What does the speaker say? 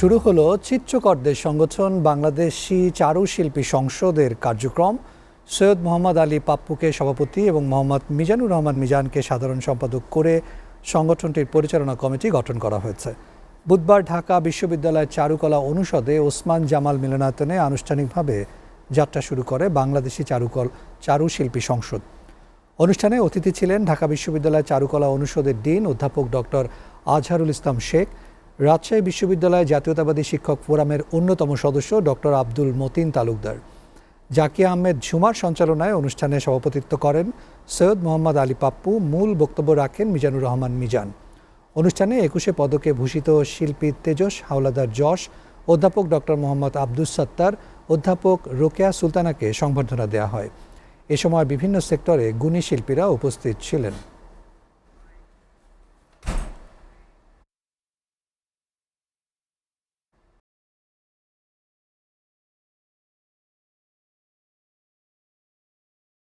শুরু হলো চিত্রকরদের সংগঠন বাংলাদেশি চারুশিল্পী সংসদের কার্যক্রম। সৈয়দ মোহাম্মদ আলী পাপ্পুকে সভাপতি এবং মোহাম্মদ মিজানুর রহমান মিজানকে সাধারণ সম্পাদক করে সংগঠনটির পরিচালনা কমিটি গঠন করা হয়েছে। বুধবার ঢাকা বিশ্ববিদ্যালয়ের চারুকলা অনুষদে ওসমান জামাল মিলনায়তনে আনুষ্ঠানিকভাবে যাত্রা শুরু করে বাংলাদেশি চারুশিল্পী সংসদ। অনুষ্ঠানে অতিথি ছিলেন ঢাকা বিশ্ববিদ্যালয়ের চারুকলা অনুষদের ডিন অধ্যাপক ডক্টর আজহারুল ইসলাম শেখ, রাজশাহী বিশ্ববিদ্যালয় জাতীয়তাবাদী শিক্ষক ফোরামের অন্যতম সদস্য ডক্টর আব্দুল মতিন তালুকদার। জাকিয়া আহমেদ ঝুমার সঞ্চালনায় অনুষ্ঠানে সভাপতিত্ব করেন সৈয়দ মোহাম্মদ আলী পাপ্পু। মূল বক্তব্য রাখেন মিজানুর রহমান মিজান। অনুষ্ঠানে 21 পদকে ভূষিত শিল্পী তেজস হাওলাদার যশ, অধ্যাপক ডক্টর মোহাম্মদ আব্দুস সাত্তার, অধ্যাপক রোকেয়া সুলতানাকে সংবর্ধনা দেওয়া হয়। এ সময় বিভিন্ন সেক্টরে গুণী শিল্পীরা উপস্থিত ছিলেন।